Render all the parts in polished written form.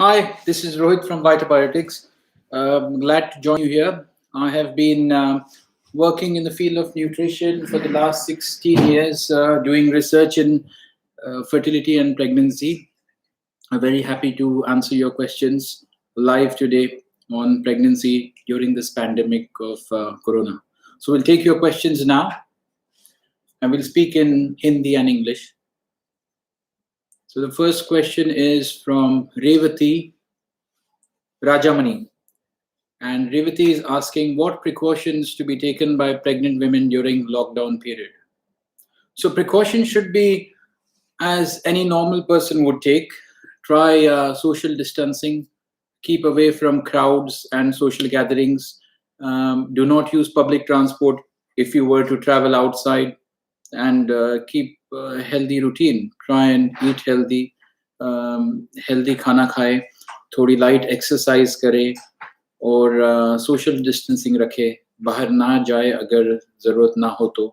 Hi, this is Rohit from Vitabiotics. Glad to join you here. I have been working in the field of nutrition for the last 16 years, doing research in fertility and pregnancy. I'm very happy to answer your questions live today on pregnancy during this pandemic of Corona. So we'll take your questions now and we'll speak in Hindi and English. So the first question is from Revati Rajamani. And Revati is asking what precautions to be taken by pregnant women during lockdown period. So precautions should be as any normal person would take. Try social distancing, keep away from crowds and social gatherings. Do not use public transport if you were to travel outside, and keep a healthy routine. Try and eat healthy, healthy खाना खाए, थोड़ी light exercise करे और social distancing रखे, बाहर ना जाए अगर ज़रूरत ना हो तो,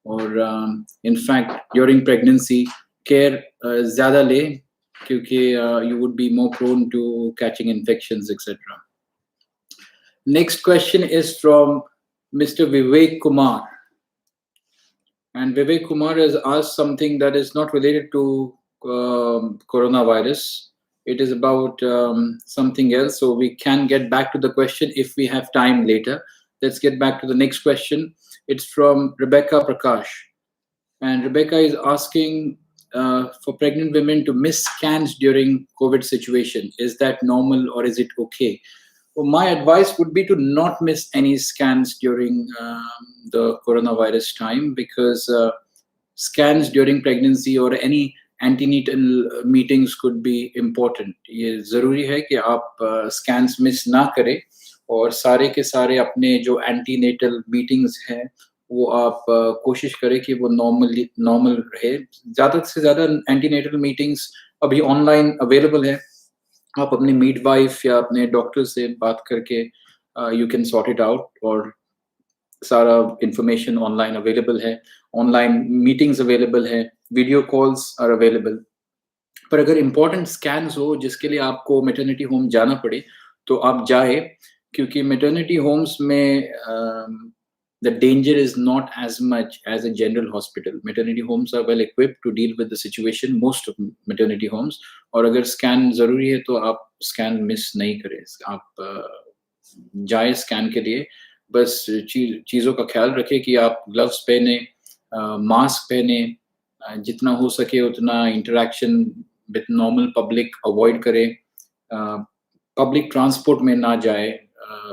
और इनफैक्ट ड्यूरिंग प्रेगनेंसी केयर ज़्यादा ले क्योंकि you would be more prone to catching infections etcetera. Next question is from Mr. Vivek Kumar. And Vivek Kumar has asked something that is not related to coronavirus. It is about something else. So we can get back to the question if we have time later. Let's get back to the next question. It's from Rebecca Prakash. And Rebecca is asking for pregnant women to miss scans during COVID situation. Is that normal or is it okay? Well, my advice would be to not miss any scans during the coronavirus time, because scans during pregnancy or any antenatal meetings could be important. ये ज़रूरी है कि आप scans miss ना करें और सारे के सारे अपने जो antenatal meetings हैं वो आप कोशिश करें कि वो normal रहे. ज़्यादा से ज़्यादा antenatal meetings अभी online available है. आप अपने midwife या अपने डॉक्टर से बात करके you can sort it out, और सारा information online available है, online meetings available है, video calls are available. पर अगर important scans हो जिसके लिए आपको maternity home जाना पड़े तो आप जाए, क्योंकि maternity homes में the danger is not as much as a general hospital. Maternity homes are well equipped to deal with the situation, most of maternity homes. और अगर scan ज़रूरी है तो आप scan miss नहीं करें. आप जाए scan के लिए, बस चीज़ों का ख्याल रखें कि आप gloves पहने, mask पहने, जितना हो सके उतना interaction with normal public avoid करें, public transport में ना जाए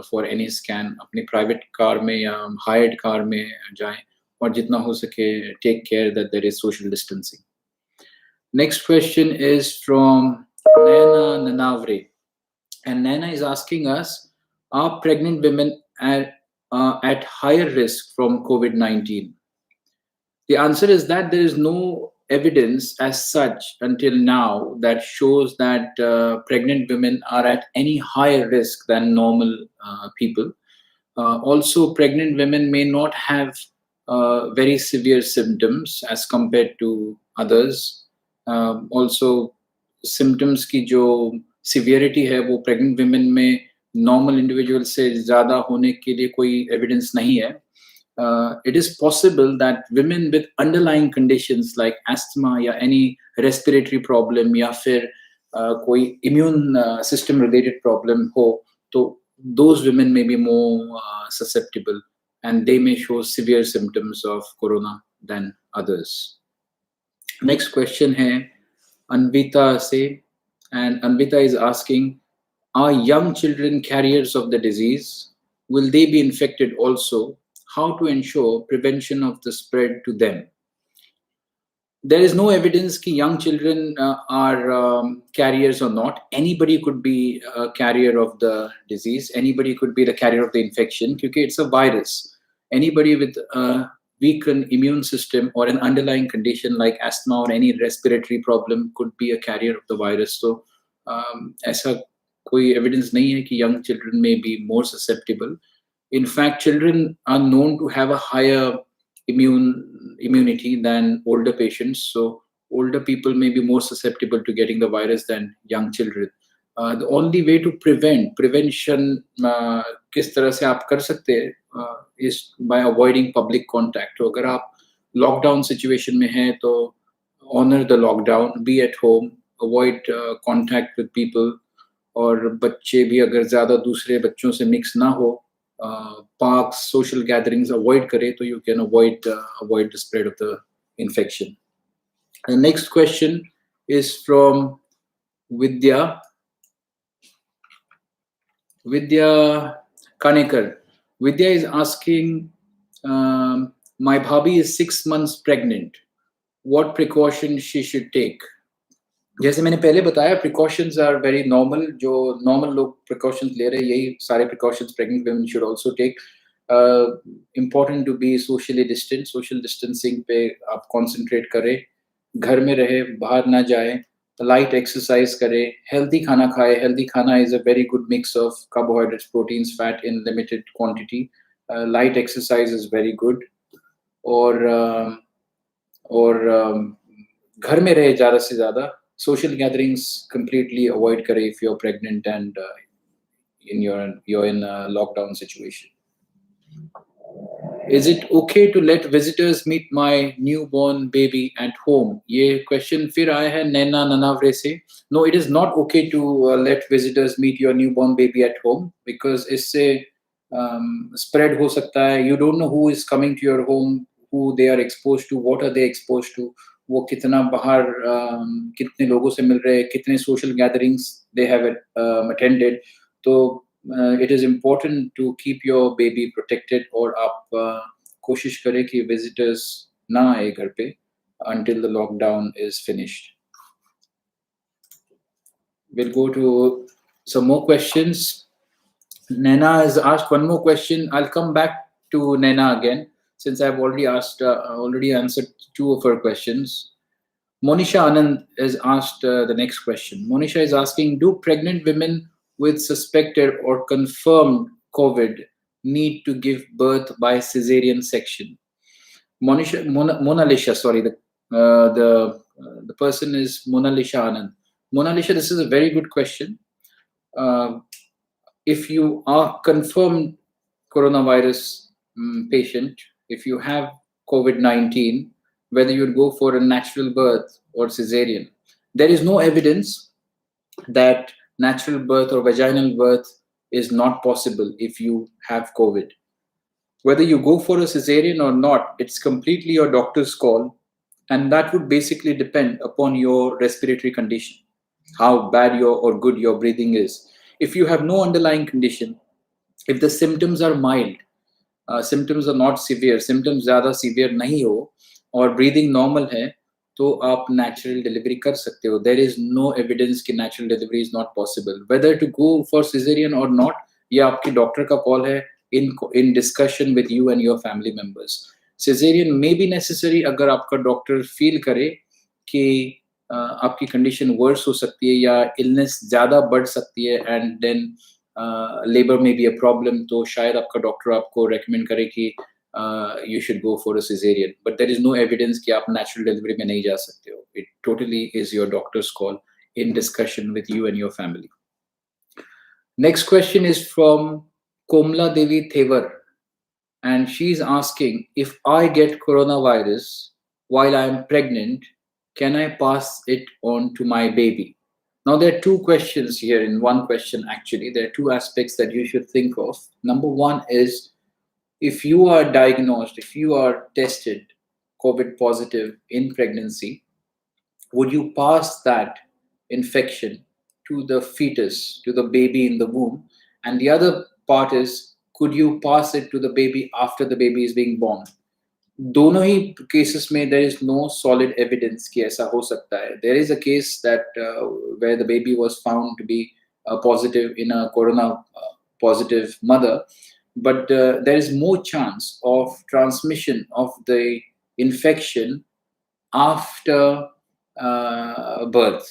for any scan, अपनी private car में या hired car में जाएं, और जितना हो सके take care that there is social distancing. Next question is from Naina Nanavre, and Naina is asking us, are pregnant women at higher risk from COVID-19? The answer is that there is no evidence as such until now that shows that pregnant women are at any higher risk than normal people. Also, pregnant women may not have very severe symptoms as compared to others. Also, symptoms की जो severity है वो pregnant women में normal individual से ज़्यादा होने के लिए कोई evidence नहीं है. It is possible that women with underlying conditions like asthma या any respiratory problem या फिर कोई immune system related problem हो, तो those women may be more susceptible and they may show severe symptoms of corona than others. Next question है Anvita से, and Anvita is asking, are young children carriers of the disease? Will they be infected also? How to ensure prevention of the spread to them? There is no evidence that young children are carriers or not. Anybody could be a carrier of the disease. Anybody could be the carrier of the infection because it's a virus. Anybody with a weakened immune system or an underlying condition like asthma or any respiratory problem could be a carrier of the virus. So, ऐसा कोई evidence नहीं है कि young children may be more susceptible. In fact, children are known to have a higher immunity than older patients. So older people may be more susceptible to getting the virus than young children. The only way to prevention किस तरह से आप कर सकते हैं is by avoiding public contact. तो अगर आप लॉकडाउन सिचुएशन में हैं तो honor the lockdown, be at home, avoid contact with people. और बच्चे भी अगर ज़्यादा दूसरे बच्चों से मिक्स ना हो, पार्क्स, सोशल गैदरिंग्स अवॉइड करें तो you can avoid the spread of the infection. The next question is from Vidya. Vidya Kanekar. Vidya is asking, my bhabhi is 6 months pregnant. What precautions she should take? जैसे मैंने पहले बताया, precautions are very normal. जो normal लोग precautions ले रहे हैं, यही सारे precautions pregnant women should also take. Important to be socially distant. Social distancing पे आप concentrate करें, घर में रहे, बाहर ना जाए, light exercise करें, healthy खाना खाए. Healthy खाना is a very good mix of carbohydrates, proteins, fat in limited quantity. Light exercise is very good. और घर में रहे ज़्यादा से ज़्यादा. Social gatherings completely avoid kare if you're pregnant and you're in a lockdown situation. Is it okay to let visitors meet my newborn baby at home? ये question फिर आया है नैना ननावरे से. No, it is not okay to let visitors meet your newborn baby at home because इससे spread हो सकता है. You don't know who is coming to your home, who they are exposed to, what are they exposed to. वो कितना बाहर कितने लोगों से मिल रहे हैं, कितने social gatherings they have attended. तो it is important to keep your baby protected और आप कोशिश करें कि visitors ना आए घर पे until the lockdown is finished. We'll go to some more questions. Naina has asked one more question. I'll come back to Naina again since I've already answered two of her questions. Monisha Anand has asked the next question. Monisha is asking, do pregnant women with suspected or confirmed COVID need to give birth by cesarean section? Mona Lisha, sorry, the person is Mona Lisha Anand. Mona Lisha, this is a very good question. If you are confirmed coronavirus patient, if you have COVID-19, whether you'd go for a natural birth or cesarean, there is no evidence that natural birth or vaginal birth is not possible if you have COVID. Whether you go for a cesarean or not, it's completely your doctor's call, and that would basically depend upon your respiratory condition, how bad or good your breathing is. If you have no underlying condition, if the symptoms are mild, symptoms are not severe, symptoms ज़्यादा severe नहीं हो और breathing normal है, तो आप natural delivery कर सकते हो. There is no evidence कि natural delivery is not possible. Whether to go for cesarean or not, ये आपकी doctor का call है in discussion with you and your family members. Cesarean may be necessary अगर आपका doctor feel करे कि आपकी condition worse हो सकती है या illness ज़्यादा बढ़ सकती है and then labor may be a problem, तो शायद आपका डॉक्टर आपको recommend करे कि you should go for a cesarean. But there is no evidence कि आप natural delivery में नहीं जा सकते हो. It totally is your doctor's call in discussion with you and your family. Next question is from Komla Devi Thevar, and she's asking, if I get coronavirus while I am pregnant, can I pass it on to my baby? Now, there are two questions here in one question, actually. There are two aspects that you should think of. Number one is, if you are diagnosed, if you are tested COVID positive in pregnancy, would you pass that infection to the fetus, to the baby in the womb? And the other part is, could you pass it to the baby after the baby is being born? दोनों ही cases में there is no solid evidence कि ऐसा हो सकता है. There is a case that where the baby was found to be positive in a corona positive mother, but there is more chance of transmission of the infection after birth,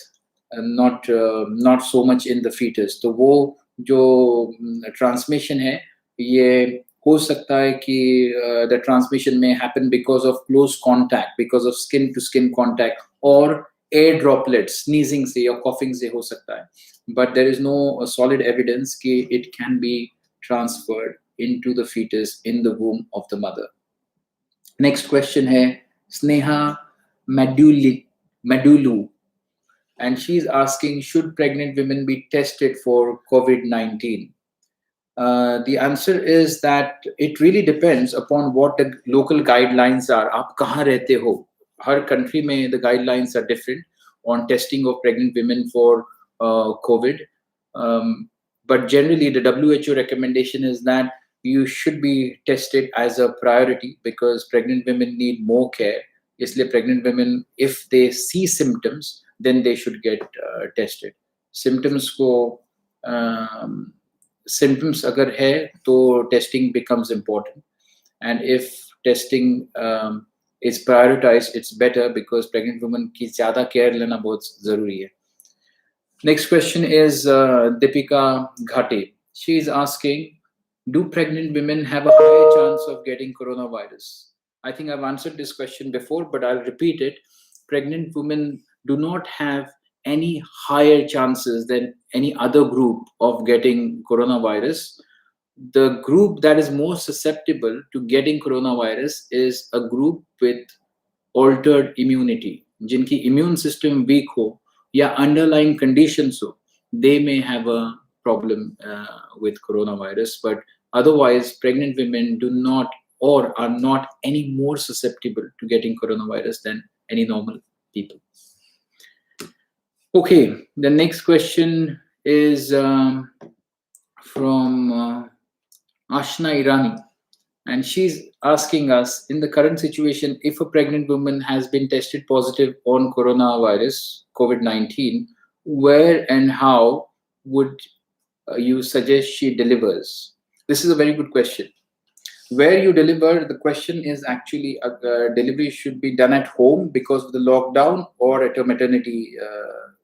not so much in the fetus. तो वो जो transmission है, ये हो सकता है कि the transmission may happen because of close contact, because of skin to skin contact, or air droplets, sneezing से या coughing से हो सकता है. but there is no solid evidence that it can be transferred into the fetus in the womb of the mother. Next question है Sneha Madulu, and she's asking, should pregnant women be tested for COVID-19? The answer is that it really depends upon what the local guidelines are. आप कहाँ रहते हो? हर country में the guidelines are different on testing of pregnant women for COVID. But generally, the WHO recommendation is that you should be tested as a priority because pregnant women need more care. इसलिए pregnant women, if they see symptoms, then they should get tested. Symptoms को symptoms अगर है तो testing becomes important, and if testing is prioritized, it's better because pregnant women की ज़्यादा care लेना बहुत ज़रूरी है. Next question is Deepika Ghate. She is asking, do pregnant women have a higher chance of getting coronavirus? I think I've answered this question before, but I'll repeat it. Pregnant women do not have any higher chances than any other group of getting coronavirus. The group that is more susceptible to getting coronavirus is a group with altered immunity. जिनकी immune system weak हो या underlying conditions हो, they may have a problem with coronavirus. But otherwise, pregnant women do not or are not any more susceptible to getting coronavirus than any normal people. Okay, the next question is from Ashna Irani, and she's asking us, in the current situation, if a pregnant woman has been tested positive on coronavirus, COVID-19, where and how would you suggest she delivers? This is a very good question. Where you deliver, the question is actually delivery should be done at home because of the lockdown or at a maternity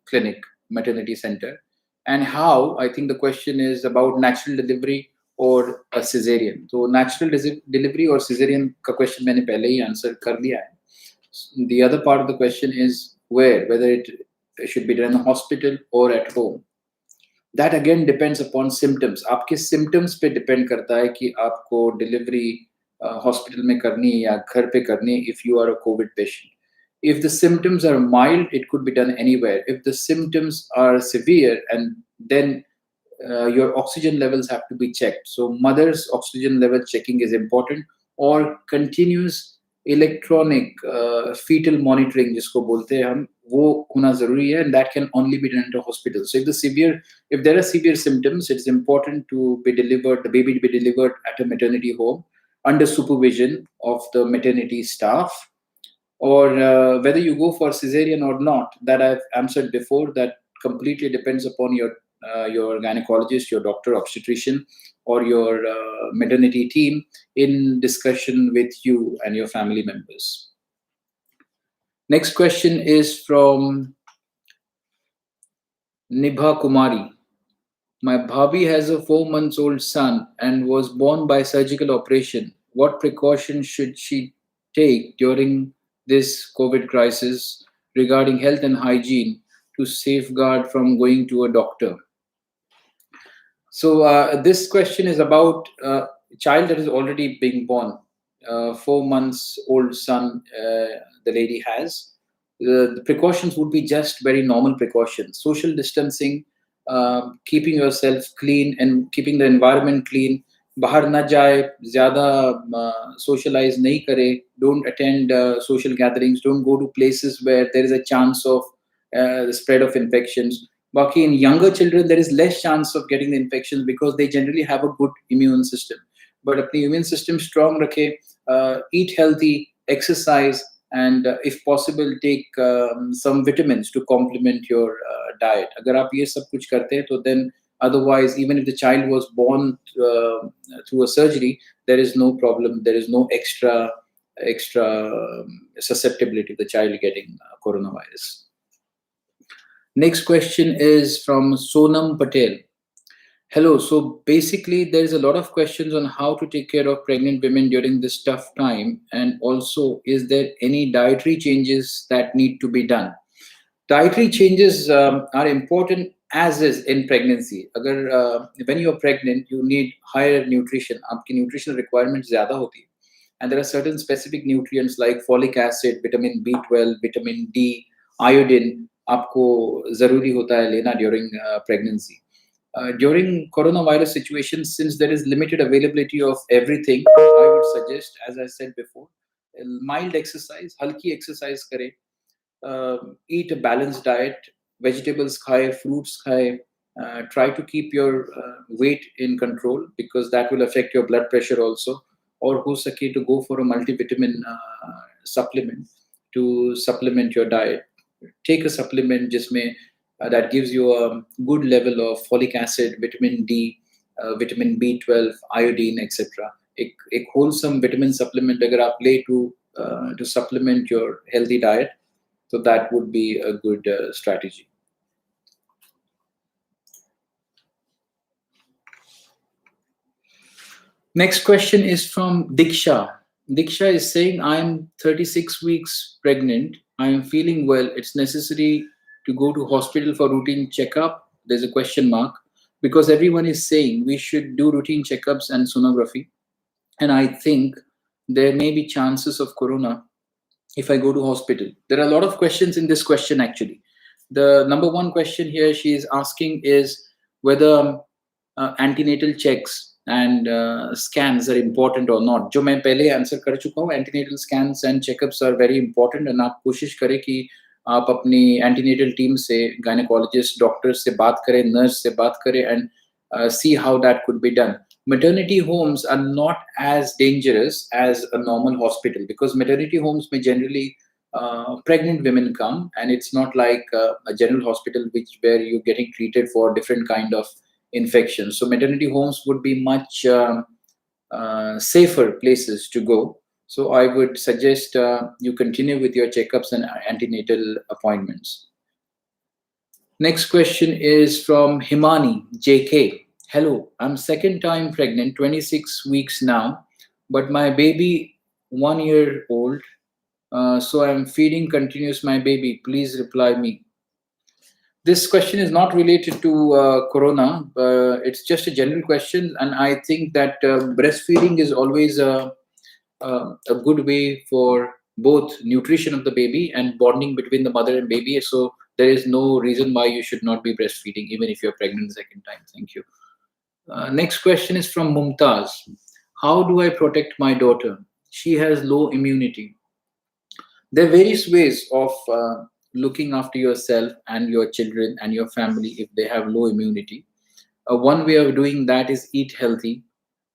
clinic, maternity center. And how, I think the question is about natural delivery or a cesarean. So natural delivery or cesarean का question मैंने पहले ही answer कर दिया है. The other part of the question is whether it should be done in a hospital or at home. That again depends upon symptoms. आपके symptoms पे depend करता है कि आपको delivery hospital में करनी है या घर पे करनी है if you are a COVID patient. If the symptoms are mild, it could be done anywhere. If the symptoms are severe, and then your oxygen levels have to be checked. So mother's oxygen level checking is important, or continuous electronic fetal monitoring जिसको बोलते हैं हम, वो होना जरूरी है, and that can only be done at a hospital. So if there are severe symptoms, it's important to be delivered, the baby to be delivered at a maternity home under supervision of the maternity staff. Or whether you go for cesarean or not, that I've answered before, that completely depends upon your gynecologist, your doctor, obstetrician, or your maternity team in discussion with you and your family members. Next question is from Nibha Kumari. My bhabhi has a 4-month-old son and was born by surgical operation. What precautions should she take during this COVID crisis regarding health and hygiene to safeguard from going to a doctor? So this question is about a child that is already being born. 4-month-old son the lady has. The precautions would be just very normal precautions. Social distancing, keeping yourself clean and keeping the environment clean. बाहर ना जाए, ज़्यादा socialize नहीं करे, don't attend social gatherings, don't go to places where there is a chance of the spread of infections. Baaki, in younger children, there is less chance of getting the infections because they generally have a good immune system. But अपनी immune system strong रखे, eat healthy, exercise, and if possible, take some vitamins to complement your diet. अगर आप ये सब कुछ करते हैं, तो then otherwise, even if the child was born through a surgery, there is no problem. There is no extra susceptibility of the child getting coronavirus. Next question is from Sonam Patel. Hello. So basically, there is a lot of questions on how to take care of pregnant women during this tough time, and also, is there any dietary changes that need to be done? Dietary changes are important as is in pregnancy. Agar when you're pregnant, you need higher nutrition. आपकी nutritional requirements ज़्यादा होती है. And there are certain specific nutrients like folic acid, vitamin B12, vitamin D, iodine. आपको ज़रूरी होता है लेना during pregnancy. During coronavirus situation, since there is limited availability of everything, I would suggest, as I said before, mild exercise, halki exercise kare, eat a balanced diet, vegetables खाए, fruits खाए, try to keep your weight in control because that will affect your blood pressure also. Or हो सके to go for a multivitamin supplement to supplement your diet. Take a supplement जिसमें that gives you a good level of folic acid, vitamin D, vitamin B12, iodine, etc. एक wholesome vitamin supplement अगर आप ले to supplement your healthy diet, so that would be a good strategy. Next question is from Diksha. Diksha is saying, I am 36 weeks pregnant. I am feeling well. It's necessary to go to hospital for routine checkup. There's a question mark because everyone is saying we should do routine checkups and sonography. And I think there may be chances of corona if I go to hospital. There are a lot of questions in this question actually. The number one question here she is asking is whether antenatal checks and scans are important or not. जो मैं पहले answer कर चुका हूँ, antenatal scans and checkups are very important and आप कोशिश करें कि आप अपनी antenatal team से gynecologist doctors से बात करें, nurse से बात करें and see how that could be done. Maternity homes are not as dangerous as a normal hospital because maternity homes may generally pregnant women come and it's not like a general hospital where you're getting treated for different kind of infections. So maternity homes would be much safer places to go. So I would suggest you continue with your checkups and antenatal appointments. Next question is from Himani JK. Hello, I'm second time pregnant, 26 weeks now, but my baby 1 year old. So I'm feeding continuous my baby. Please reply me. This question is not related to corona. It's just a general question, and I think that breastfeeding is always a good way for both nutrition of the baby and bonding between the mother and baby. So there is no reason why you should not be breastfeeding, even if you're pregnant the second time. Thank you. Next question is from Mumtaz. How do I protect my daughter? She has low immunity. There are various ways of looking after yourself and your children and your family if they have low immunity. One way of doing that is eat healthy.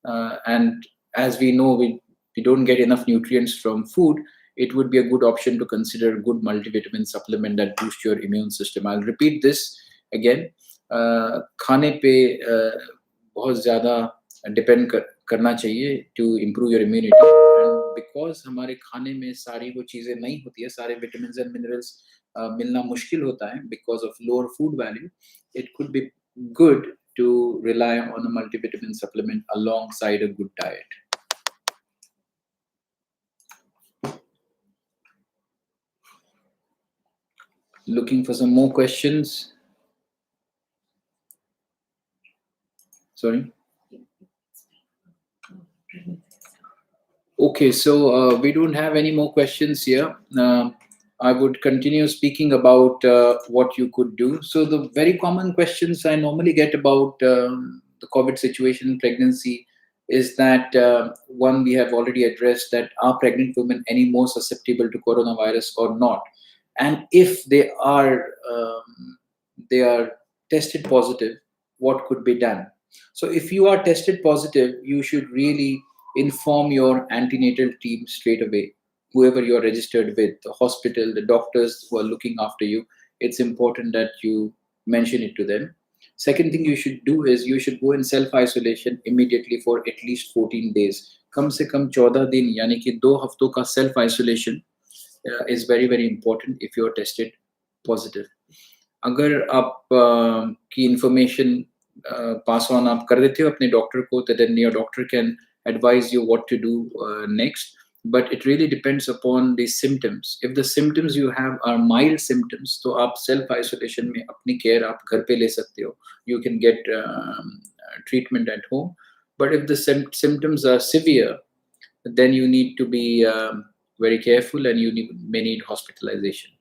And as we know, we don't get enough nutrients from food. It would be a good option to consider good multivitamin supplement that boost your immune system. I'll repeat this again. खाने पे बहुत ज़्यादा depend करना चाहिए to improve your immunity. And because हमारे खाने में सारी वो चीज़ें नहीं होती है, सारे vitamins and minerals मिलना मुश्किल होता है because of lower food value, it could be good to rely on a multivitamin supplement alongside a good diet. Looking for some more questions. Sorry. Okay, so we don't have any more questions here. I would continue speaking about what you could do. So the very common questions I normally get about the COVID situation, pregnancy, is that one we have already addressed, that are pregnant women any more susceptible to coronavirus or not? And if they are tested positive, what could be done? So if you are tested positive, you should really inform your antenatal team straight away, whoever you're registered with, the hospital, the doctors who are looking after you. It's important that you mention it to them. Second thing you should do is you should go in self-isolation immediately for at least 14 days. कम से कम 14 दिन यानी कि 2 हफ्तों का self-isolation is very, very important if you're tested positive. अगर आप की information pass on आप कर देते हो अपने डॉक्टर को, then your doctor can advise you what to do next. but it really depends upon the symptoms. If the symptoms you have are mild symptoms, तो आप self isolation में अपनी care आप घर पे ले सकते हो. You can get treatment at home. But if the symptoms are severe, then you need to be very careful, and may need hospitalization.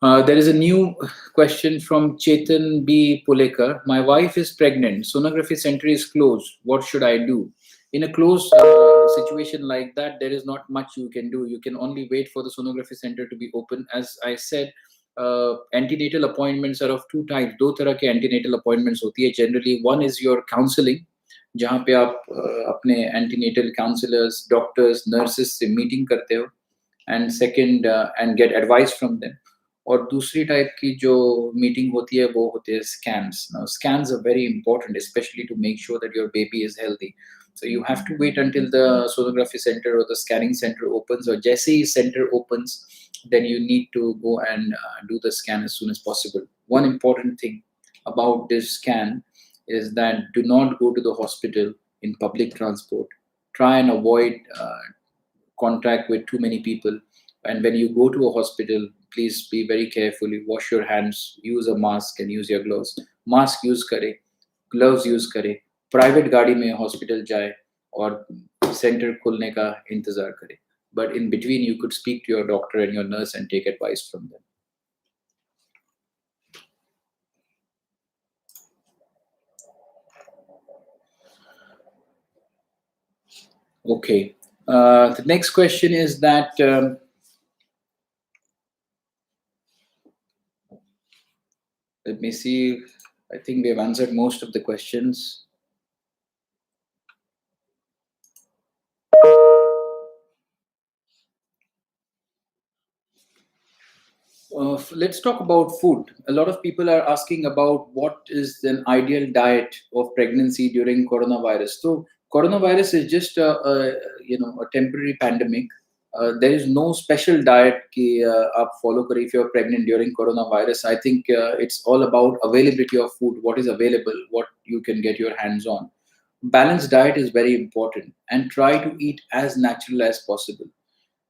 There is a new question from Chetan B. Pulekar. My wife is pregnant. Sonography center is closed. What should I do? In a closed situation like that, there is not much you can do. You can only wait for the sonography center to be open. As I said, antenatal appointments are of two types. दो तरह के antenatal appointments होती है. Generally, one is your counseling, जहाँ पे आप अपने antenatal counselors, doctors, nurses से meeting करते हो, and second, and get advice from them. और दूसरी टाइप की जो मीटिंग होती है वो होती है scans. Now scans are very important, especially to make sure that your baby is healthy. So you have to wait until the sonography center or the scanning center opens, or जैसे ही center opens, then you need to go and do the scan as soon as possible. One important thing about this scan is that do not go to the hospital in public transport. Try and avoid contact with too many people. And when you go to a hospital, please be very careful. You wash your hands, use a mask, and use your gloves. Mask use करे, gloves use करे, private गाड़ी में hospital जाए, और center खुलने का इंतजार करे. But in between, you could speak to your doctor and your nurse and take advice from them. Okay. The next question is that let me see. I think we have answered most of the questions. Let's talk about food. A lot of people are asking about what is an ideal diet of pregnancy during coronavirus. So coronavirus is just a temporary pandemic. There is no special diet कि आप follow करें if you're pregnant during coronavirus. I think it's all about availability of food, what is available, what you can get your hands on. Balanced diet is very important, and try to eat as natural as possible.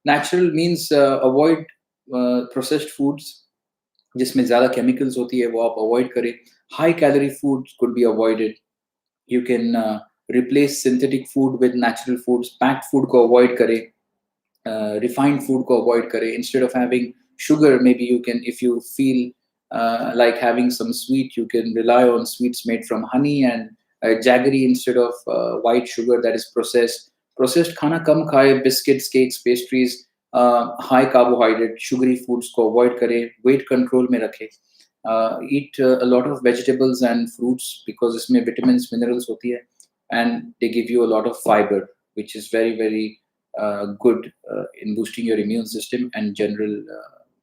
Natural means avoid processed foods जिसमें ज़्यादा chemicals होती है, वो आप avoid करें. High calorie foods could be avoided. You can replace synthetic food with natural foods. Packed food को avoid करें. Refined food को avoid करें. Instead of having sugar, maybe you can, if you feel like having some sweet, you can rely on sweets made from honey and jaggery instead of white sugar that is processed. Processed खाना कम खाए. Biscuits, cakes, pastries, high carbohydrate, sugary foods को avoid करें. Weight control में रखें. Eat a lot of vegetables and fruits because इसमें vitamins, minerals होती है, and they give you a lot of fiber, which is very, very good in boosting your immune system and general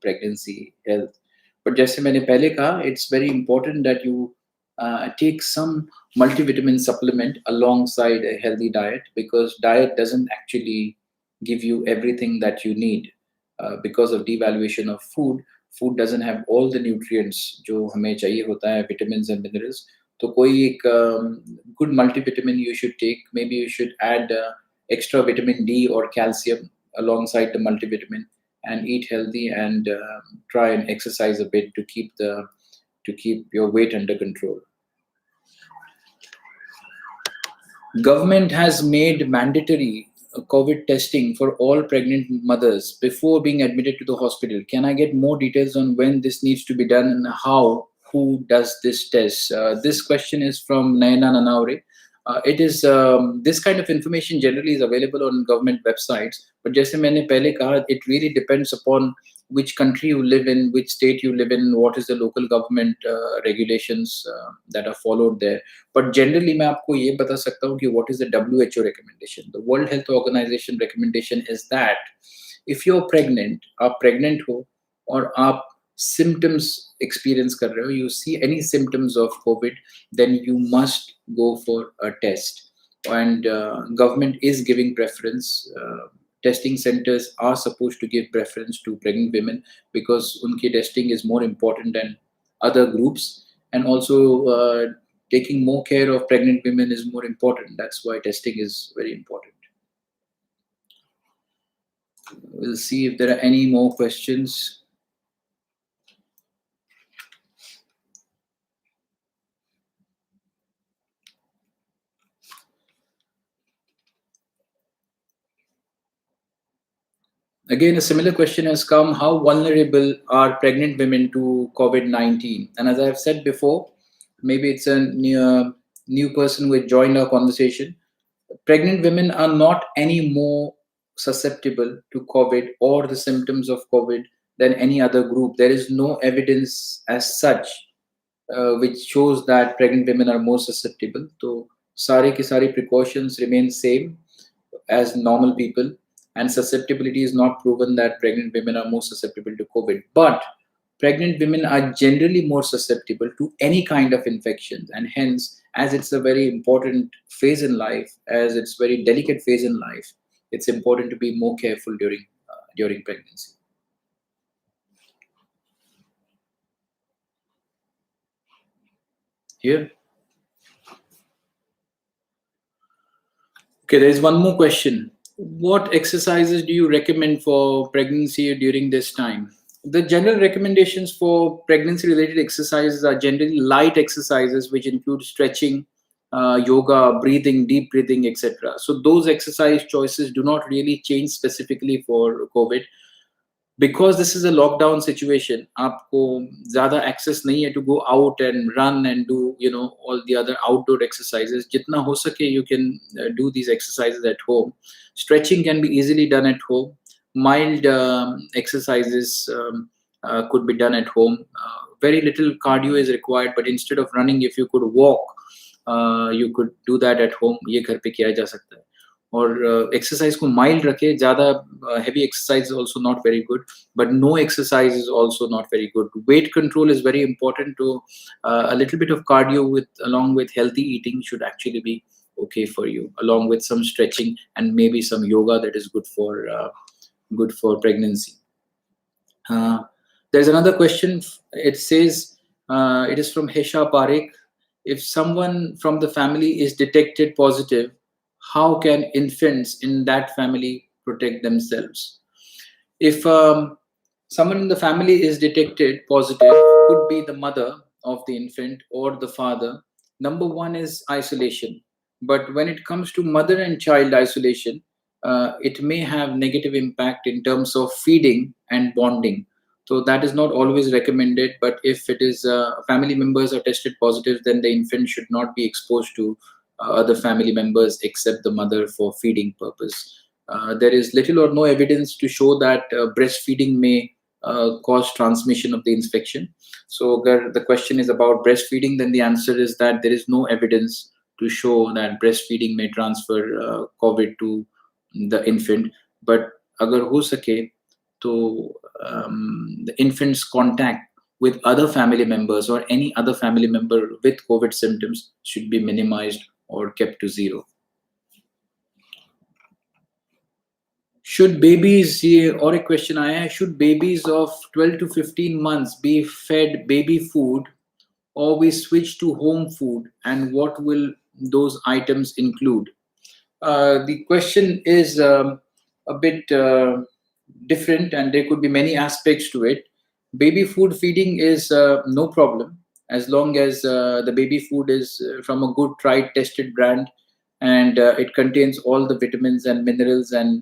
pregnancy health. But जैसे मैंने पहले कहा, it's very important that you take some multivitamin supplement alongside a healthy diet, because diet doesn't actually give you everything that you need. Because of devaluation of food, food doesn't have all the nutrients जो हमें चाहिए होता है, vitamins and minerals. तो कोई एक good multivitamin you should take. Maybe you should add extra vitamin D or calcium alongside the multivitamin, and eat healthy, and try and exercise a bit to keep your weight under control. Government has made mandatory COVID testing for all pregnant mothers before being admitted to the hospital. Can I get more details on when this needs to be done and how? Who does this test? This question is from Nayana Nanaure. It is this kind of information generally is available on government websites, but जैसे मैंने पहले कहा, it really depends upon which country you live in, which state you live in, what is the local government regulations that are followed there. But generally मैं आपको ये बता सकता हूँ कि what is the WHO recommendation. The World Health Organization recommendation is that if you're pregnant, आप pregnant हो और आप symptoms experience कर रहे हो, you see any symptoms of COVID, then you must go for a test. And government is giving preference. Testing centers are supposed to give preference to pregnant women because unki testing is more important than other groups. And also taking more care of pregnant women is more important. That's why testing is very important. We'll see if there are any more questions. Again, a similar question has come: how vulnerable are pregnant women to COVID 19? And as I've said before, maybe it's a new person who has joined our conversation. Pregnant women are not any more susceptible to COVID or the symptoms of COVID than any other group. There is no evidence as such which shows that pregnant women are more susceptible. So, sare ki sari precautions remain same as normal people, and susceptibility is not proven that pregnant women are more susceptible to COVID. But pregnant women are generally more susceptible to any kind of infections, and hence, as it's a very important phase in life, as it's very delicate phase in life, it's important to be more careful during pregnancy. Here, okay, there is one more question. What exercises do you recommend for pregnancy during this time? The general recommendations for pregnancy related exercises are generally light exercises, which include stretching, yoga, breathing, deep breathing, etc. So, those exercise choices do not really change specifically for COVID. Because this is a lockdown situation, आपको ज़्यादा access नहीं है to go out and run and do all the other outdoor exercises. जितना हो सके you can do these exercises at home. Stretching can be easily done at home. Mild exercises could be done at home. Very little cardio is required, but instead of running, if you could walk, you could do that at home. ये घर पे किया जा सकता है. और exercise को mild रखे, ज़्यादा heavy exercise is also not very good, but no exercise is also not very good. Weight control is very important. To a little bit of cardio along with healthy eating should actually be okay for you, along with some stretching and maybe some yoga that is good for pregnancy. There's another question. It says, it is from Hesha Parekh. If someone from the family is detected positive, how can infants in that family protect themselves? If someone in the family is detected positive, could be the mother of the infant or the father. Number one is isolation. But when it comes to mother and child isolation, it may have negative impact in terms of feeding and bonding. So that is not always recommended. But if it is family members are tested positive, then the infant should not be exposed to other family members except the mother for feeding purpose. There is little or no evidence to show that breastfeeding may cause transmission of the infection. So, the question is about breastfeeding, then the answer is that there is no evidence to show that breastfeeding may transfer COVID to the infant. But agar ho sake, to the infant's contact with other family members or any other family member with COVID symptoms should be minimized or kept to zero. Should babies, or a question आया है, should babies of 12 to 15 months be fed baby food or we switch to home food, and what will those items include? The question is a bit different, and there could be many aspects to it. Baby food feeding is no problem as long as the baby food is from a good, tried, tested brand, and it contains all the vitamins and minerals and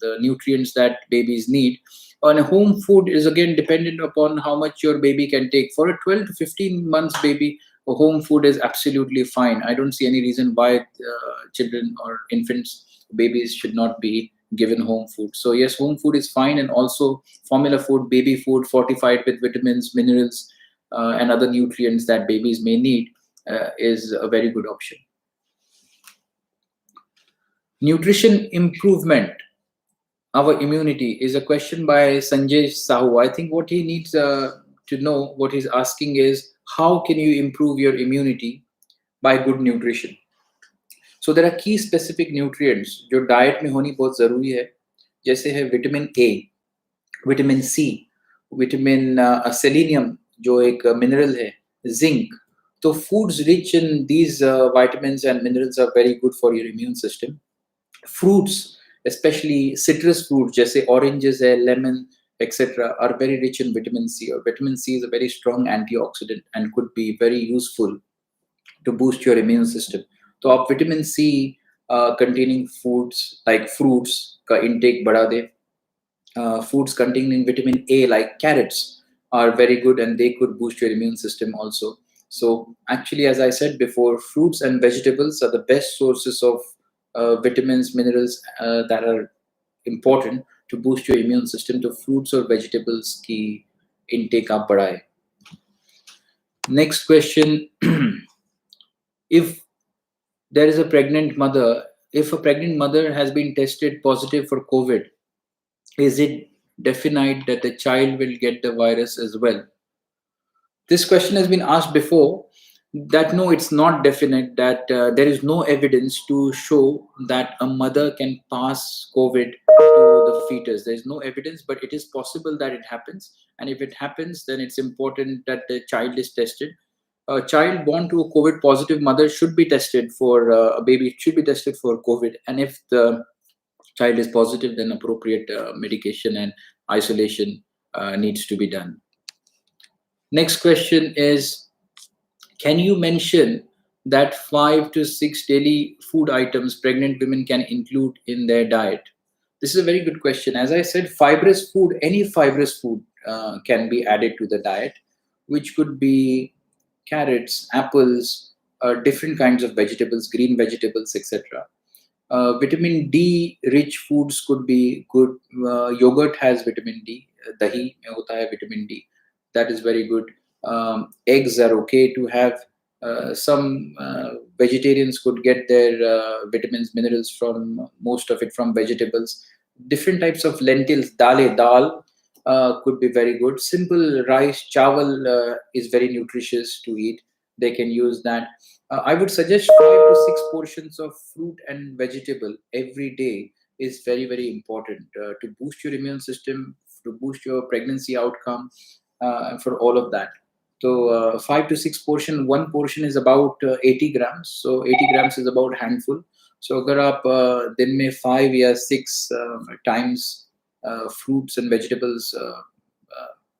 the nutrients that babies need. On a home food is again dependent upon how much your baby can take. For a 12 to 15 months baby, a home food is absolutely fine. I don't see any reason why children or infants, babies should not be given home food. So yes, home food is fine, and also formula food, baby food fortified with vitamins, minerals, and other nutrients that babies may need is a very good option. Nutrition improvement, our immunity, is a question by Sanjay Sahu. I think what he needs to know, what he's asking is, how can you improve your immunity by good nutrition? So there are key specific nutrients जो diet में होनी बहुत ज़रूरी है, जैसे है vitamin A, vitamin C, vitamin selenium जो एक mineral है, zinc. So foods rich in these vitamins and minerals are very good for your immune system. Fruits especially citrus fruits, जैसे oranges है, lemon, etc., are very rich in vitamin C. Or vitamin C is a very strong antioxidant and could be very useful to boost your immune system. तो आप vitamin C containing foods like fruits का intake बढ़ा दे. Foods containing vitamin A like carrots are very good and they could boost your immune system also. So actually, as I said before, fruits and vegetables are the best sources of vitamins, minerals that are important to boost your immune system. So fruits or vegetables ki intake आप बढ़ाए. Next question. If there is a pregnant mother, if a pregnant mother has been tested positive for COVID, is it definite that the child will get the virus as well? This question has been asked before. That no, it's not definite, that there is no evidence to show that a mother can pass COVID to the fetus. There is no evidence, but it is possible that it happens. And if it happens, then it's important that the child is tested. A child born to a COVID positive mother should be tested for a baby should be tested for COVID. And if the child is positive, then appropriate medication and isolation needs to be done. Next question is, can you mention that 5 to 6 daily food items pregnant women can include in their diet? This is a very good question. As I said, fibrous food, any fibrous food can be added to the diet, which could be carrots, apples, different kinds of vegetables, green vegetables, etc. Vitamin D rich foods could be good. Yogurt has vitamin D. Dahi mein hota hai vitamin D. That is very good. Eggs are okay to have. Some vegetarians could get their vitamins, minerals from most of it from vegetables. Different types of lentils, dal could be very good. Simple rice, chawal is very nutritious to eat. They can use that. I would suggest 5 to 6 portions of fruit and vegetable every day is very, very important to boost your immune system, to boost your pregnancy outcome, and for all of that. So 5 to 6 portion, one portion is about 80 grams. So 80 grams is about handful. So अगर आप दिन में 5 या 6 times fruits and vegetables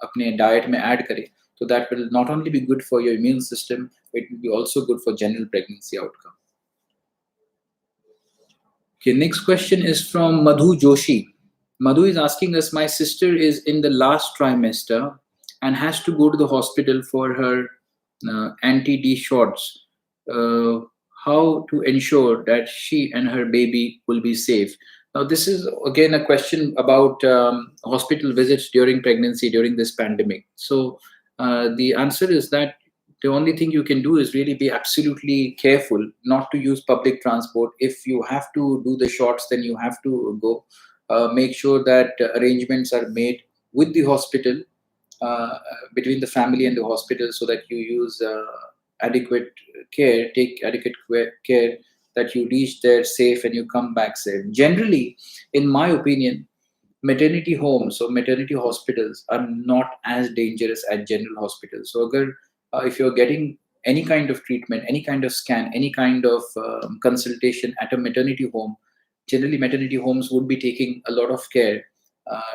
अपने diet में add करें, so that will not only be good for your immune system, it will be also good for general pregnancy outcome. Okay, next question is from Madhu Joshi. Madhu is asking us, my sister is in the last trimester and has to go to the hospital for her anti-D shots. How to ensure that she and her baby will be safe? Now, this is again a question about hospital visits during pregnancy, during this pandemic. So the answer is that the only thing you can do is really be absolutely careful not to use public transport. If you have to do the shots, then you have to go. Make sure that arrangements are made with the hospital, between the family and the hospital, so that you use adequate care, take adequate care, that you reach there safe and you come back safe. Generally, in my opinion, maternity homes or maternity hospitals are not as dangerous as general hospitals. So if you're getting any kind of treatment, any kind of scan, any kind of consultation at a maternity home, generally maternity homes would be taking a lot of care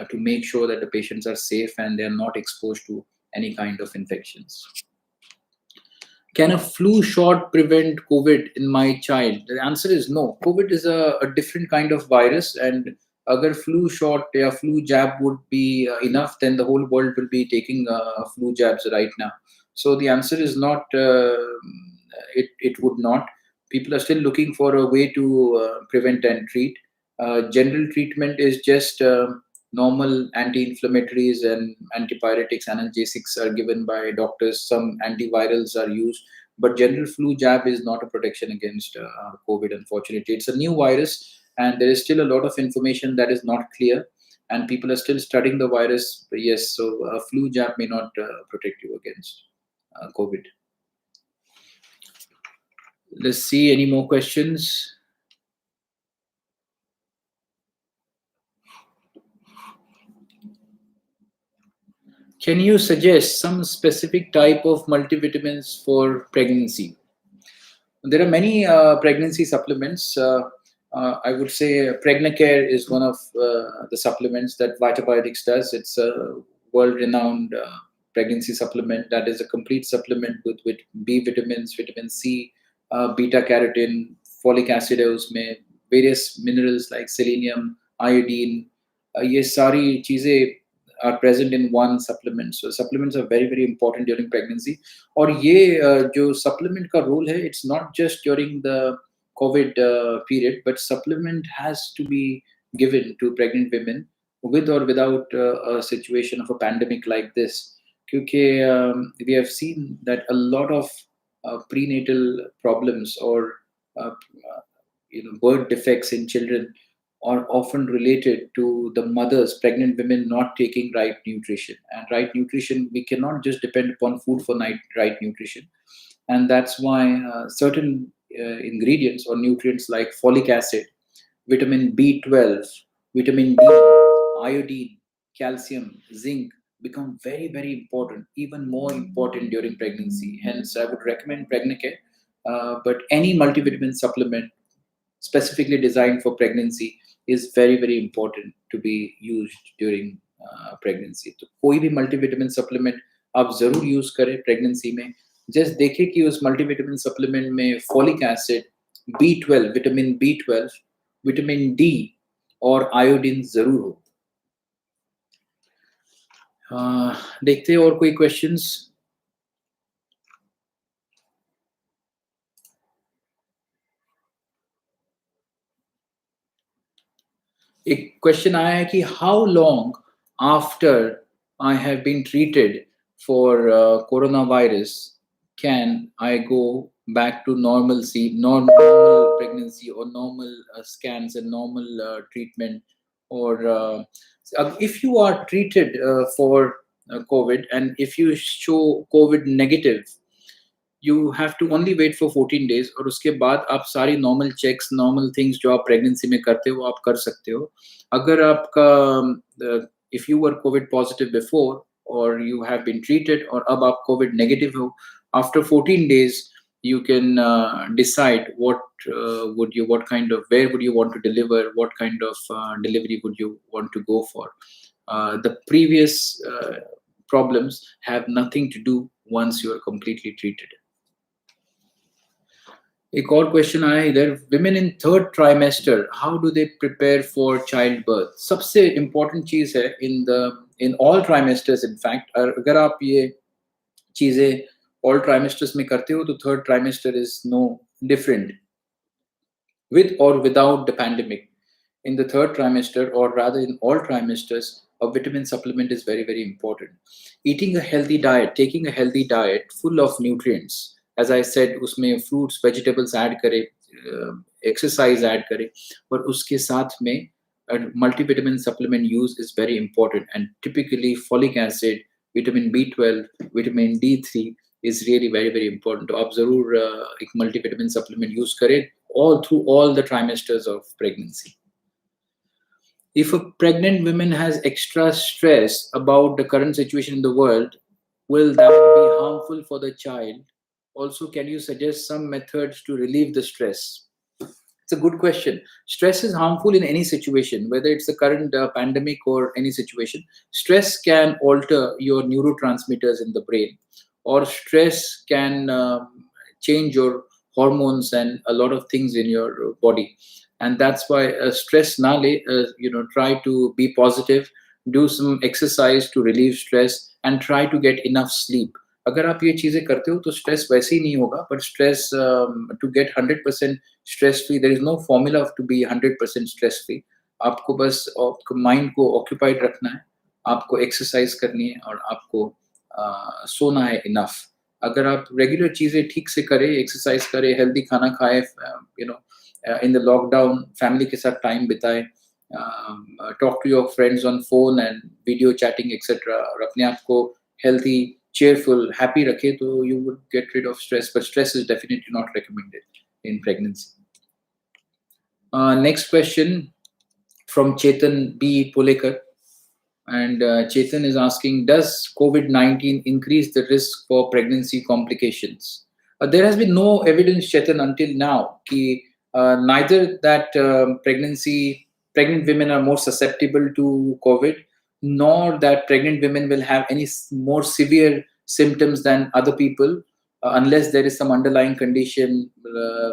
to make sure that the patients are safe and they are not exposed to any kind of infections. Can a flu shot prevent COVID in my child? The answer is no. COVID is a different kind of virus, and agar flu shot or flu jab would be enough, then the whole world will be taking flu jabs right now. So the answer is not. It would not. People are still looking for a way to prevent and treat. General treatment is just normal anti-inflammatories and antipyretics, analgesics are given by doctors. Some antivirals are used, but general flu jab is not a protection against COVID. Unfortunately, it's a new virus, and there is still a lot of information that is not clear, and people are still studying the virus. Yes, so a flu jab may not protect you against COVID. Let's see any more questions. Can you suggest some specific type of multivitamins for pregnancy? There are many pregnancy supplements. I would say Pregnacare is one of the supplements that Vitabiotics does. It's a world-renowned pregnancy supplement that is a complete supplement with B vitamins, vitamin C, beta carotene, folic acid है उसमें, various minerals like selenium, iodine. ये सारी चीजें are present in one supplement. So supplements are very very important during pregnancy. और ये जो supplement का role है, it's not just during the COVID period, but supplement has to be given to pregnant women with or without a situation of a pandemic like this. Because we have seen that a lot of prenatal problems or birth defects in children are often related to the mothers, pregnant women not taking right nutrition. And right nutrition, we cannot just depend upon food for right nutrition. And that's why certain ingredients or nutrients like folic acid, vitamin B12, vitamin D, iodine, calcium, zinc become very, very important, even more important during pregnancy. Hence, I would recommend Pregnacare, but any multivitamin supplement specifically designed for pregnancy is very, very important to be used during pregnancy. तो कोई भी multivitamin supplement आप जरूर use करें pregnancy में. Just देखें कि उस multivitamin supplement में folic acid, B12, vitamin B12, vitamin D और iodine जरूर हो. देखते हैं और कोई questions. एक क्वेश्चन आया है कि how long after I have been treated for corona virus can I go back to normalcy, normal pregnancy or normal scans and normal treatment, or if you are treated for COVID and if you show COVID negative, you have to only wait for 14 days और उसके बाद आप सारी normal checks, normal things जो आप pregnancy में करते हो आप कर सकते हो. अगर आपका if you were COVID positive before or you have been treated और अब आप COVID negative हो, after 14 days you can decide what kind of, where would you want to deliver, what kind of delivery would you want to go for. The previous problems have nothing to do once you are completely treated. एक और question आया इधर, women in third trimester, how do they prepare for childbirth? सबसे important चीज है in all trimesters, in fact, अगर आप ये चीजें all trimesters में करते हो तो third trimester is no different with or without the pandemic. In the third trimester, or rather in all trimesters, a vitamin supplement is very very important. Eating a healthy diet, taking a healthy diet full of nutrients, as I said, उसमें fruits, vegetables add करें, exercise add करें, और उसके साथ में multivitamin supplement use is very important. And typically folic acid, vitamin B12, vitamin D3 is really very very important. तो आप जरूर एक multivitamin supplement use करें all through all the trimesters of pregnancy. If a pregnant woman has extra stress about the current situation in the world, will that be harmful for the child? Also, can you suggest some methods to relieve the stress? It's a good question. Stress is harmful in any situation, whether it's the current pandemic or any situation. Stress can alter your neurotransmitters in the brain, or stress can change your hormones and a lot of things in your body. And that's why stress na le, try to be positive, do some exercise to relieve stress, and try to get enough sleep. अगर आप ये चीजें करते हो तो stress वैसे ही नहीं होगा, but stress to get 100% stress free, there is no formula to be 100% stress free. आपको बस माइंड को ऑक्यूपाइड रखना है, आपको एक्सरसाइज करनी है और आपको सोना है इनफ. अगर आप रेगुलर चीजें ठीक से करें, एक्सरसाइज करें, हेल्दी खाना खाएं, इन द लॉकडाउन फैमिली के साथ टाइम बिताएं, talk to your friends on phone and video chatting etcetera, और अपने आप को healthy, cheerful, happy rakhe, to you would get rid of stress. But stress is definitely not recommended in pregnancy. Next question from Chetan B. Pulekar, and Chetan is asking, does COVID-19 increase the risk for pregnancy complications? There has been no evidence, Chetan, until now कि Neither that pregnant women are more susceptible to COVID, nor that pregnant women will have any more severe symptoms than other people, unless there is some underlying condition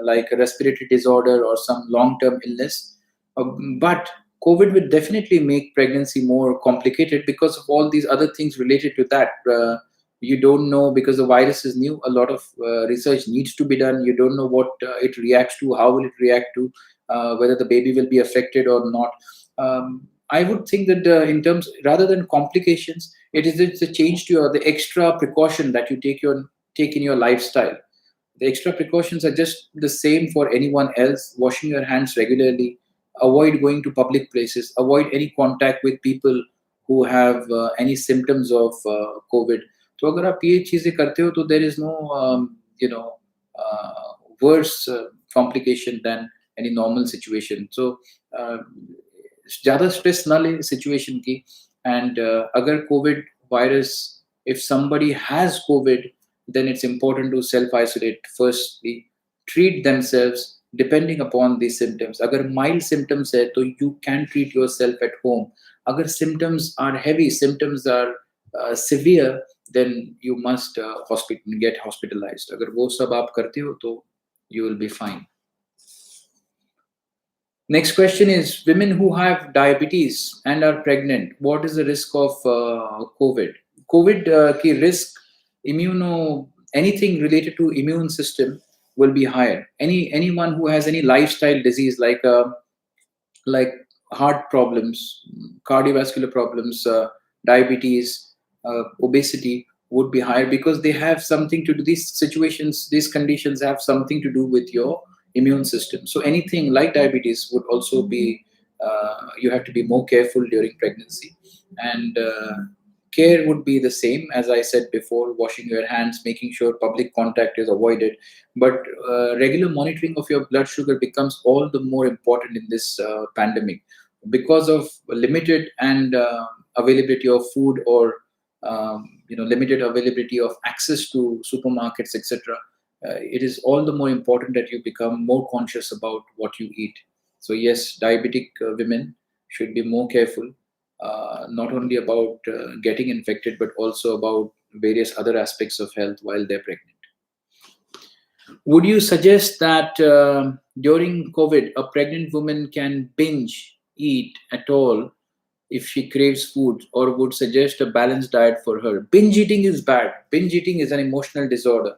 like a respiratory disorder or some long-term illness. But COVID will definitely make pregnancy more complicated because of all these other things related to that. You don't know, because the virus is new, a lot of research needs to be done. You don't know what it reacts to, how will it react to, whether the baby will be affected or not. I would think that in terms, rather than complications, it's a change to the extra precaution that you take in your lifestyle. The extra precautions are just the same for anyone else. Washing your hands regularly, avoid going to public places, avoid any contact with people who have any symptoms of COVID. तो अगर आप ये चीजें करते हो तो there is no you know worse complication than any normal situation. So uh, ज़्यादा stress ना ले सिचुएशन की. And अगर COVID virus, if somebody has COVID, then it's important to self isolate firstly, treat themselves depending upon these symptoms. अगर mild symptoms है तो you can treat yourself at home. अगर symptoms are heavy, symptoms are severe, then you must get hospitalized. अगर वो सब आप करते हो तो you will be fine. Next question is, women who have diabetes and are pregnant, what is the risk of COVID? COVID ki risk, anything related to immune system will be higher. Anyone who has any lifestyle disease like heart problems, cardiovascular problems, diabetes, obesity would be higher, because they have something to do. These situations, these conditions have something to do with your immune system. So anything like diabetes would also be, you have to be more careful during pregnancy. And care would be the same as I said before: washing your hands, making sure public contact is avoided. But regular monitoring of your blood sugar becomes all the more important in this pandemic, because of limited and availability of food, or limited availability of access to supermarkets, etc. It is all the more important that you become more conscious about what you eat. So yes, diabetic women should be more careful, not only about getting infected, but also about various other aspects of health while they're pregnant. Would you suggest that during COVID, a pregnant woman can binge eat at all if she craves food, or would suggest a balanced diet for her? Binge eating is bad. Binge eating is an emotional disorder.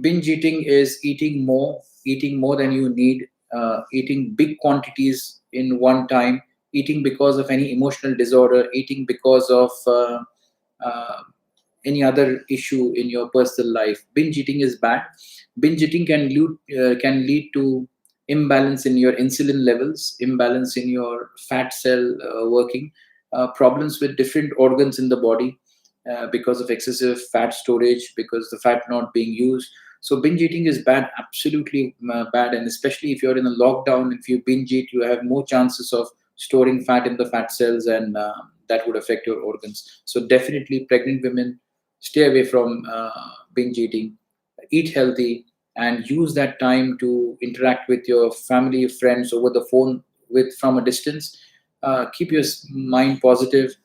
Binge eating is eating more than you need, eating big quantities in one time, eating because of any emotional disorder, eating because of uh, any other issue in your personal life. Binge eating is bad. Binge eating can lead to imbalance in your insulin levels, imbalance in your fat cell working, problems with different organs in the body because of excessive fat storage, because the fat not being used. So binge eating is bad, absolutely bad, and especially if you're in a lockdown, if you binge eat, you have more chances of storing fat in the fat cells, and that would affect your organs. So definitely, pregnant women, stay away from binge eating, eat healthy, and use that time to interact with your family, friends over the phone with from a distance. Keep your mind positive.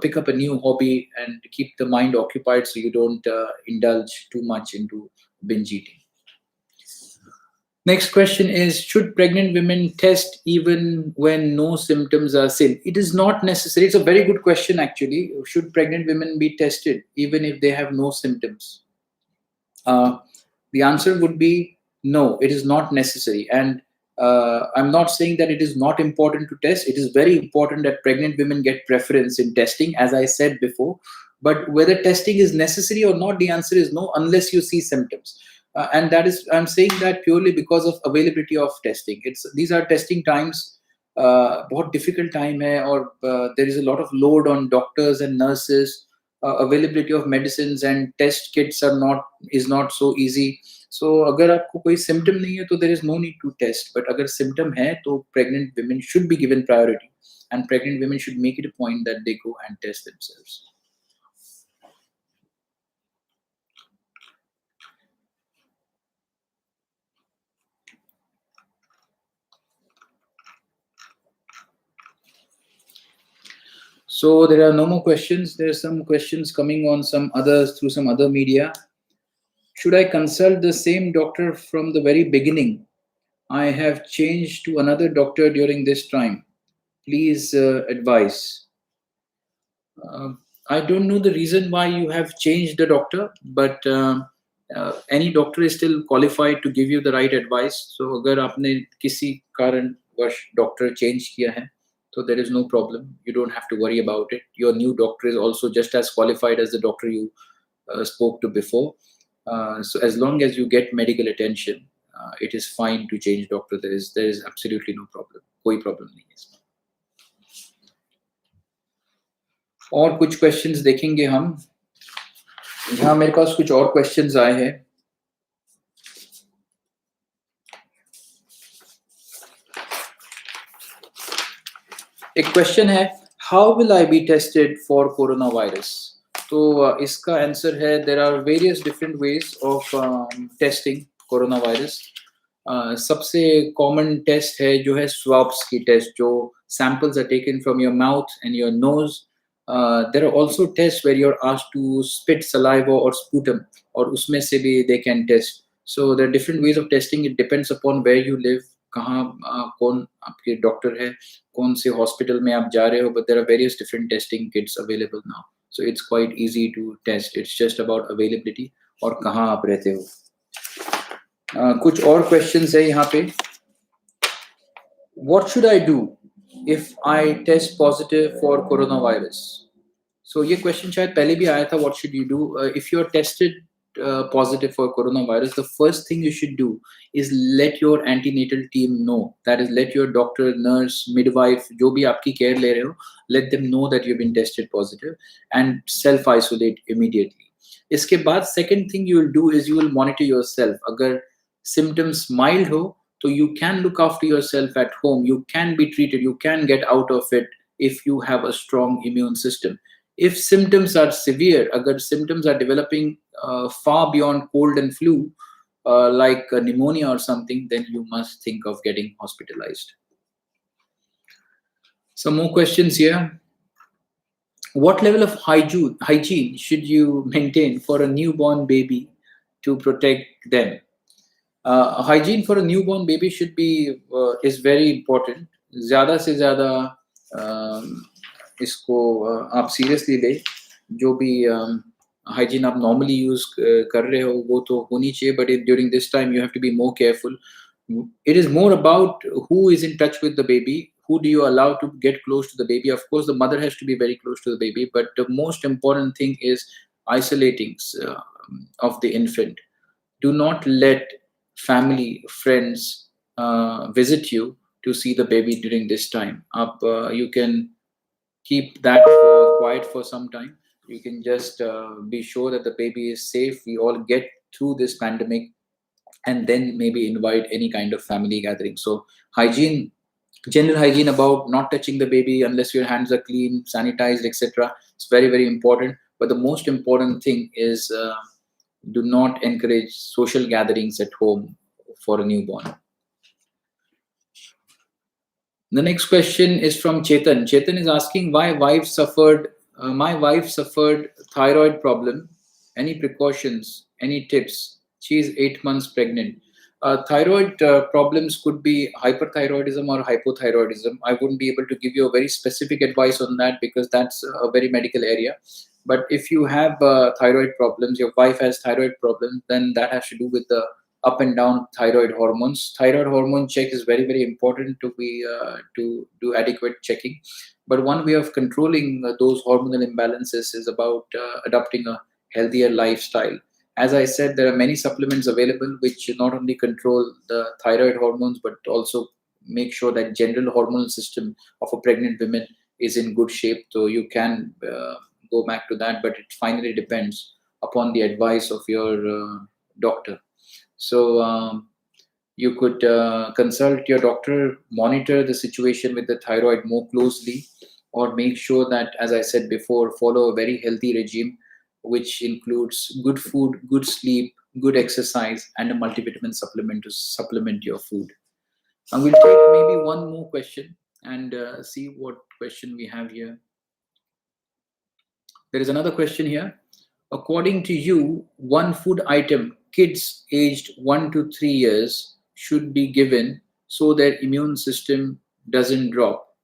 Pick up a new hobby and keep the mind occupied, so you don't indulge too much into binge eating. Next question is, should pregnant women test even when no symptoms are seen? It is not necessary. It's a very good question, actually. Should pregnant women be tested even if they have no symptoms? Uh, the answer would be no, it is not necessary. And I'm not saying that it is not important to test. It is very important that pregnant women get preference in testing, as I said before. But whether testing is necessary or not, the answer is no, unless you see symptoms. And that is, I'm saying that purely because of availability of testing. These are testing times. बहुत difficult time है, और there is a lot of load on doctors and nurses. Availability of medicines and test kits is not so easy. So अगर आपको कोई symptom नहीं है, तो there is no need to test. But अगर symptom है, तो pregnant women should be given priority, and pregnant women should make it a point that they go and test themselves. So there are no more questions. There's some questions coming on some others through some other media. Should I consult the same doctor from the very beginning? I have changed to another doctor during this time. Please advise. Uh, I don't know the reason why you have changed the doctor, but any doctor is still qualified to give you the right advice. So अगर आपने किसी कारण वश doctor change किया है, so there is no problem. You don't have to worry about it. Your new doctor is also just as qualified as the doctor you spoke to before. So as long as you get medical attention, it is fine to change doctor. There is absolutely no problem. कोई problem नहीं है इसमें. और कुछ questions देखेंगे हम. यहाँ मेरे पास कुछ और क्वेश्चंस आए हैं. एक क्वेश्चन है, how will I be tested for corona virus. तो इसका आंसर है, there are various different ways of testing corona virus. सबसे कॉमन टेस्ट है जो है स्वाब्स की टेस्ट, जो samples are taken from your mouth and your nose. There are also tests where you're asked to spit saliva or sputum, और उसमें से भी they can test. So there are different ways of testing. It depends upon where you live, कहाँ कौन आपके doctor है, कौन से हॉस्पिटल में आप जा रहे हो. But there are various different testing kits available now. So it's quite easy to test. It's just about availability और कहाँ आप रहते हो. कुछ और questions है यहाँ पे. What should I do if I test positive for coronavirus? So ये question शायद पहले भी आया था. What should you do if you're tested positive for coronavirus? The first thing you should do is let your antenatal team know. That is, let your doctor, nurse, midwife, जो भी आपकी care ले रहे हो, let them know that you've been tested positive and self-isolate immediately. इसके बाद second thing you will do is you will monitor yourself. अगर symptoms mild हो, so you can look after yourself at home. You can be treated. You can get out of it if you have a strong immune system. If symptoms are severe, agar symptoms are developing far beyond cold and flu, like pneumonia or something, then you must think of getting hospitalized. Some more questions here. What level of hygiene should you maintain for a newborn baby to protect them? Hygiene for a newborn baby should be is very important. ज़्यादा से ज़्यादा इसको आप seriously ले. जो भी hygiene आप normally use कर रहे हो वो तो होनी चाहिए, but during this time you have to be more careful. It is more about who is in touch with the baby. Who do you allow to get close to the baby? Of course, the mother has to be very close to the baby, but the most important thing is isolating of the infant. Do not let family, friends visit you to see the baby during this time. You can keep that quiet for some time. You can just be sure that the baby is safe. We all get through this pandemic, and then maybe invite any kind of family gathering. So hygiene, general hygiene about not touching the baby unless your hands are clean, sanitized, etc. It's very, very important. But the most important thing is do not encourage social gatherings at home for a newborn. The next question is from Chetan. Chetan is asking why my wife suffered thyroid problem. Any precautions? Any tips? She is 8 months pregnant. Thyroid problems could be hyperthyroidism or hypothyroidism. I wouldn't be able to give you a very specific advice on that because that's a very medical area. But if you have thyroid problems, your wife has thyroid problems, then that has to do with the up and down thyroid hormones. Thyroid hormone check is very, very important to be to do adequate checking. But one way of controlling those hormonal imbalances is about adopting a healthier lifestyle. As I said, there are many supplements available which not only control the thyroid hormones but also make sure that general hormonal system of a pregnant woman is in good shape. So you can go back to that, but it finally depends upon the advice of your doctor. So you could consult your doctor, monitor the situation with the thyroid more closely, or make sure that, as I said before, follow a very healthy regime, which includes good food, good sleep, good exercise, and a multivitamin supplement to supplement your food. And we'll take maybe one more question and see what question we have here. There is another question here. According to you, one food item kids aged 1 to 3 years should be given so their immune system doesn't drop.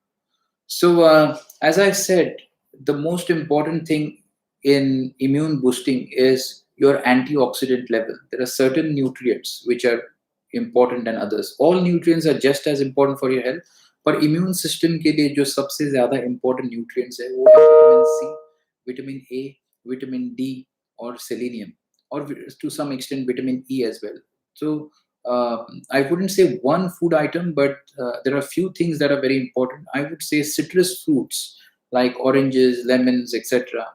So, as I said, the most important thing in immune boosting is your antioxidant level. There are certain nutrients which are important than others. All nutrients are just as important for your health, पर immune system के लिए जो सबसे ज़्यादा important nutrients है वो है vitamin C, vitamin A, vitamin D और selenium, or to some extent vitamin E as well. So I wouldn't say one food item, but there are a few things that are very important. I would say citrus fruits like oranges, lemons, etc.,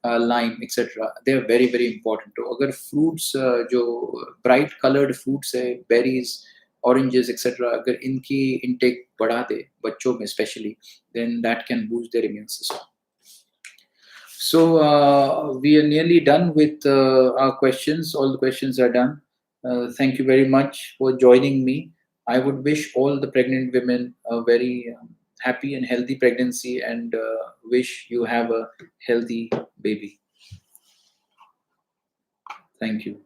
lime, etc. They are very very important. तो अगर fruits जो bright colored fruits है, berries, oranges, etc., अगर इनकी intake बढ़ा दे बच्चों में especially, then that can boost their immune system. So we are nearly done with our questions. All the questions are done. Thank you very much for joining me. I would wish all the pregnant women a very happy and healthy pregnancy, and wish you have a healthy baby. Thank you.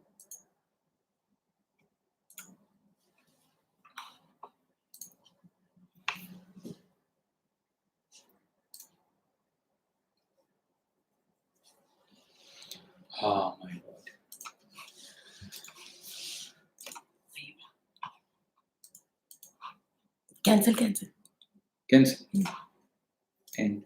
Oh my God. Cancel. Cancel. End.